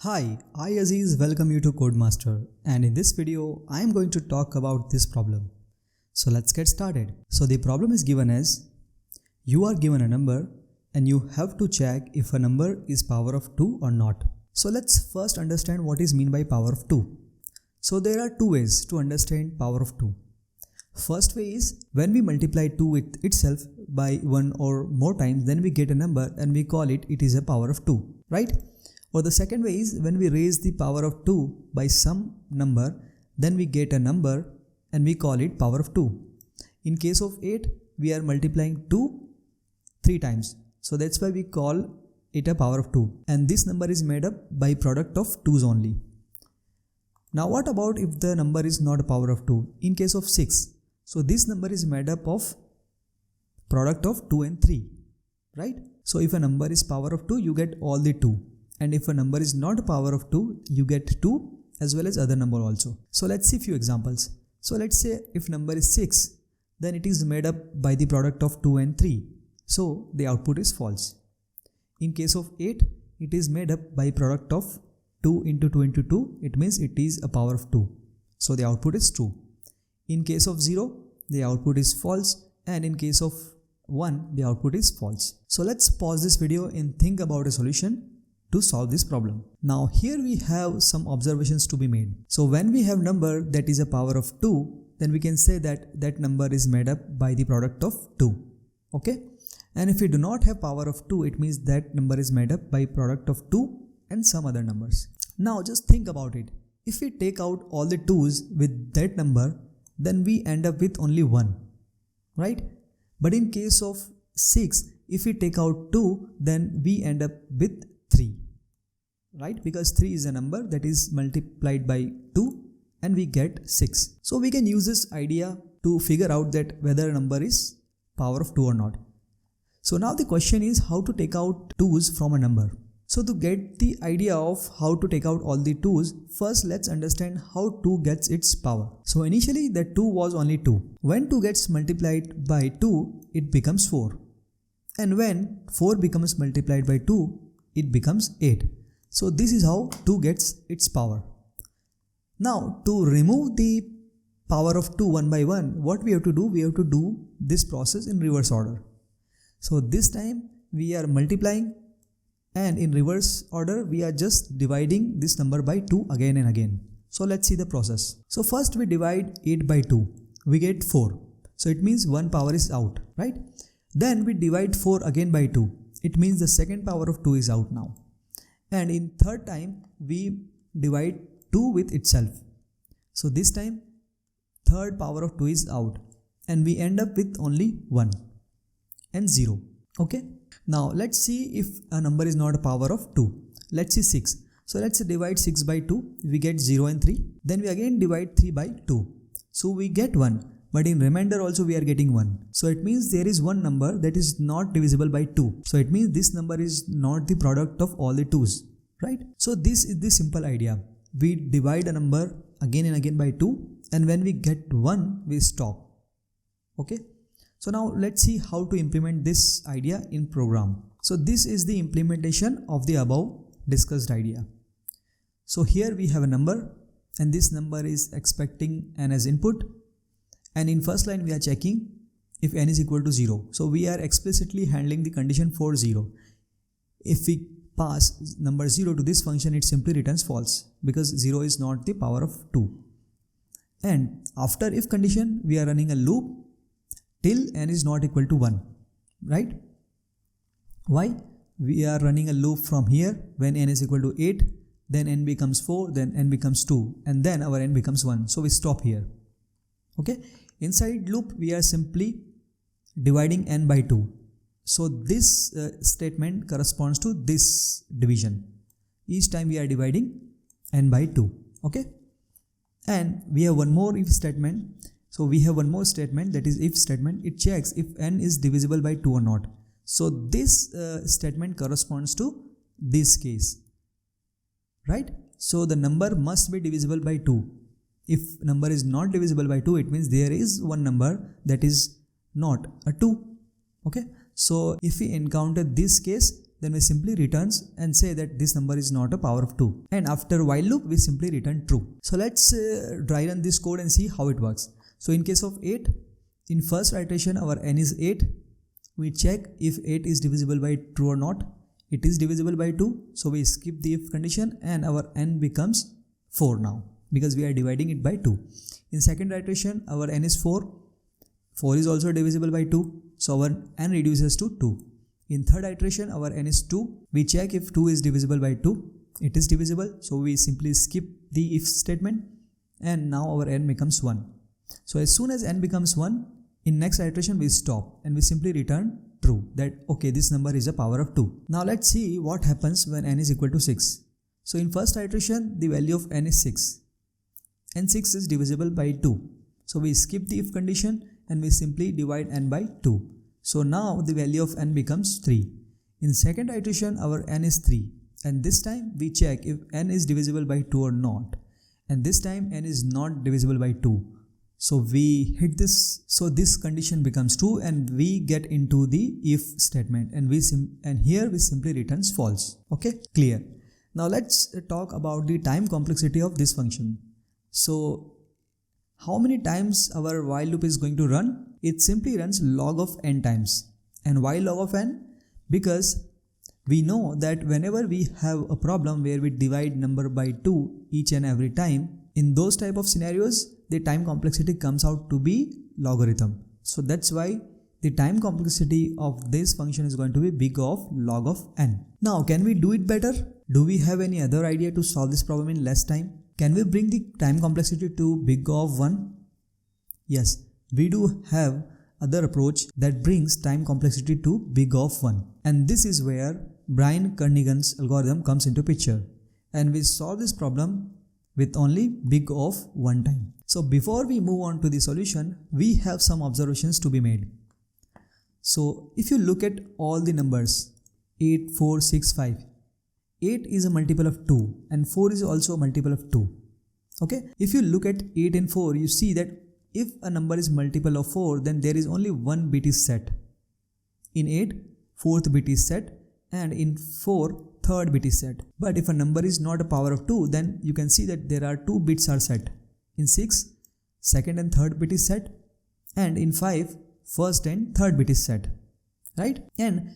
Hi, I Aziz welcome you to CoedMaster, and in this video I am going to talk about this problem. So let's get started. So the problem is given as you are given a number and you have to check if a number is power of 2 or not. So let's first understand what is meant by power of 2. So there are two ways to understand power of 2. First way is when we multiply 2 with itself by 1 or more times, then we get a number and we call it is a power of 2, right? Or the second way is when we raise the power of 2 by some number, then we get a number and we call it power of 2. In case of 8, we are multiplying 2 3 times. So that's why we call it a power of 2. And this number is made up by product of 2's only. Now what about if the number is not a power of 2? In case of 6, so this number is made up of product of 2 and 3, right? So if a number is power of 2, you get all the 2. And if a number is not a power of 2, you get 2 as well as other number also. So let's see few examples. So let's say if number is 6, then it is made up by the product of 2 and 3. So the output is false. In case of 8, it is made up by product of 2 into 2 into 2. It means it is a power of 2. So the output is true. In case of 0, the output is false. And in case of 1, the output is false. So let's pause this video and think about a solution to solve this problem. Now here we have some observations to be made. So when we have number that is a power of 2, then we can say that that number is made up by the product of 2. Okay? And if we do not have power of 2, it means that number is made up by product of 2 and some other numbers. Now just think about it. If we take out all the 2's with that number, then we end up with only 1, right? But in case of 6, if we take out 2, then we end up with 3, right? Because 3 is a number that is multiplied by 2 and we get 6. So we can use this idea to figure out that whether a number is power of 2 or not. So now the question is how to take out 2's from a number. So to get the idea of how to take out all the 2's, first let's understand how 2 gets its power. So initially that 2 was only 2. When 2 gets multiplied by 2, it becomes 4. And when 4 becomes multiplied by 2, it becomes 8. So this is how 2 gets its power. Now to remove the power of 2 one by one, what we have to do? We have to do this process in reverse order. So this time we are multiplying, and in reverse order we are just dividing this number by 2 again and again. So let's see the process. So first we divide 8 by 2. We get 4. So it means one power is out, right? Then we divide 4 again by 2. It means the second power of 2 is out now. And in third time we divide 2 with itself. So this time third power of 2 is out and we end up with only 1 and 0. Okay. Now let's see if a number is not a power of 2. Let's see 6. So let's divide 6 by 2. We get 0 and 3. Then we again divide 3 by 2. So we get 1. But in remainder also we are getting 1. So it means there is one number that is not divisible by 2. So it means this number is not the product of all the 2's, right? So this is the simple idea. We divide a number again and again by 2, and when we get 1, we stop. Okay? So now let's see how to implement this idea in program. So this is the implementation of the above discussed idea. So here we have a number, and this number is expecting n as input. And in first line we are checking if n is equal to 0. So we are explicitly handling the condition for 0. If we pass number 0 to this function, it simply returns false because 0 is not the power of 2. And after if condition, we are running a loop till n is not equal to 1, right? Why? We are running a loop from here when n is equal to 8, then n becomes 4, then n becomes 2, and then our n becomes 1. So we stop here. Okay? Inside loop, we are simply dividing n by 2. So this statement corresponds to this division. Each time we are dividing n by 2. Okay? And we have one more if statement. So we have one more statement, that is if statement. It checks if n is divisible by 2 or not. So this statement corresponds to this case. Right? So the number must be divisible by 2. If number is not divisible by 2, it means there is one number that is not a 2. Okay. So if we encounter this case, then we simply returns and say that this number is not a power of 2. And after while loop, we simply return true. So let's dry run this code and see how it works. So in case of 8, in first iteration our n is 8. We check if 8 is divisible by true or not. It is divisible by 2. So we skip the if condition and our n becomes 4 now because we are dividing it by 2. In second iteration our n is 4. 4 is also divisible by 2. So our n reduces to 2. In third iteration our n is 2. We check if 2 is divisible by 2. It is divisible. So we simply skip the if statement and now our n becomes 1. So as soon as n becomes 1, in next iteration we stop and we simply return true, that okay, this number is a power of 2. Now let's see what happens when n is equal to 6. So in first iteration the value of n is 6 and 6 is divisible by 2. So we skip the if condition and we simply divide n by 2. So now the value of n becomes 3. In second iteration our n is 3 and this time we check if n is divisible by 2 or not, and this time n is not divisible by 2. So we hit this, so this condition becomes true and we get into the if statement and here we simply returns false. Okay, clear. Now let's talk about the time complexity of this function. So how many times our while loop is going to run? It simply runs log of n times. And why log of n? Because we know that whenever we have a problem where we divide number by 2 each and every time, in those type of scenarios the time complexity comes out to be logarithm. So that's why the time complexity of this function is going to be big of log of n. Now can we do it better? Do we have any other idea to solve this problem in less time? Can we bring the time complexity to big of 1? Yes, we do have other approach that brings time complexity to big of 1. And this is where Brian-Kernighan's algorithm comes into picture. And we solve this problem with only big of 1 time. So before we move on to the solution, we have some observations to be made. So if you look at all the numbers 8, 4, 6, 5, 8 is a multiple of 2 and 4 is also a multiple of 2. Okay, if you look at 8 and 4, you see that if a number is multiple of 4, then there is only one bit is set. In 8, fourth bit is set, and in 4, third bit is set. But if a number is not a power of 2, then you can see that there are 2 bits are set. In 6, second and third bit is set, and in 5, first and third bit is set, right? And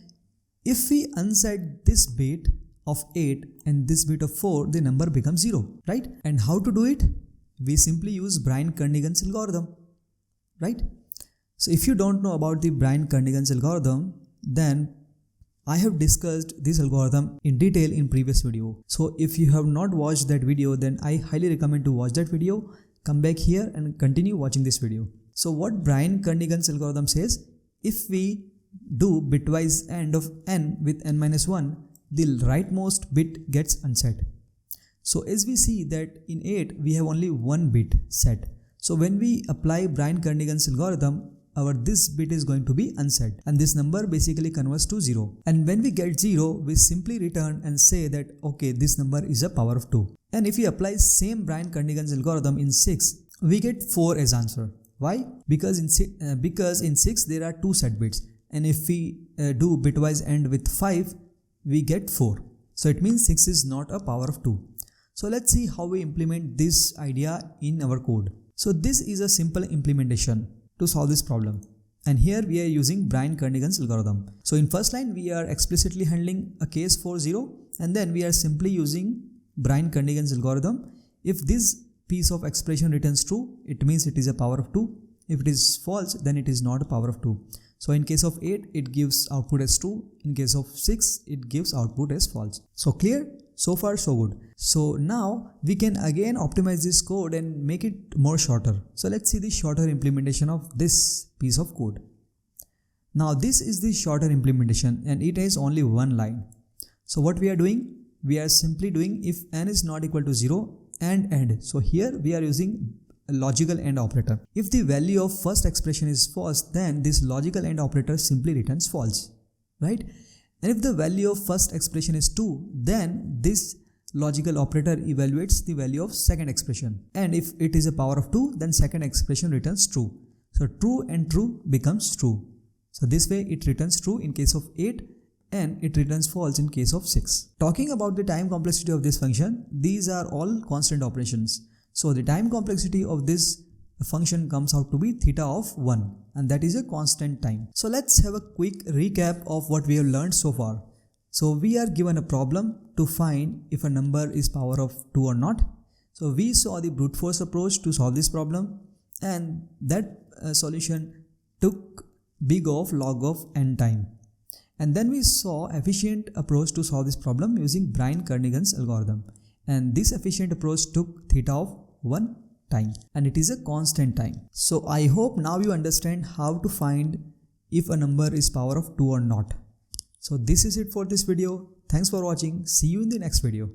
if we unset this bit of 8 and this bit of 4, the number becomes 0, right? And how to do it? We simply use Brian-Kernighan's algorithm, right? So if you don't know about the Brian-Kernighan's algorithm, then I have discussed this algorithm in detail in previous video. So if you have not watched that video, then I highly recommend to watch that video, come back here and continue watching this video. So what Brian-Kernighan's algorithm says, if we do bitwise AND of n with n-1, the rightmost bit gets unset. So as we see that in 8 we have only one bit set. So when we apply Brian-Kernighan's algorithm, our this bit is going to be unset and this number basically converts to 0. And when we get 0, we simply return and say that okay, this number is a power of 2. And if we apply same Brian-Kernighan's algorithm in 6, we get 4 as answer. Why? Because in 6 there are 2 set bits, and if we do bitwise AND with 5, we get 4. So it means 6 is not a power of 2. So let's see how we implement this idea in our code. So this is a simple implementation to solve this problem. And here we are using Brian-Kernighan's algorithm. So in first line we are explicitly handling a case for 0, and then we are simply using Brian-Kernighan's algorithm. If this piece of expression returns true, it means it is a power of 2. If it is false, then it is not a power of 2. So in case of 8, it gives output as true. In case of 6, it gives output as false. So clear? So far so good. So now we can again optimize this code and make it more shorter. So let's see the shorter implementation of this piece of code. Now this is the shorter implementation and it has only one line. So what we are doing? We are simply doing if n is not equal to 0 and AND. So here we are using a logical AND operator. If the value of first expression is false, then this logical AND operator simply returns false, right? And if the value of first expression is 2, then this logical operator evaluates the value of second expression. And if it is a power of 2, then second expression returns true. So true and true becomes true. So this way it returns true in case of 8 and it returns false in case of 6. Talking about the time complexity of this function, these are all constant operations. So the time complexity of this function comes out to be theta of 1, and that is a constant time. So let's have a quick recap of what we have learned so far. So we are given a problem to find if a number is power of 2 or not. So we saw the brute force approach to solve this problem, and that solution took big of log of n time. And then we saw efficient approach to solve this problem using Bryan-Kernighan's algorithm, and this efficient approach took theta of 1 time, and it is a constant time. So I hope now you understand how to find if a number is power of 2 or not. So this is it for this video. Thanks for watching. See you in the next video.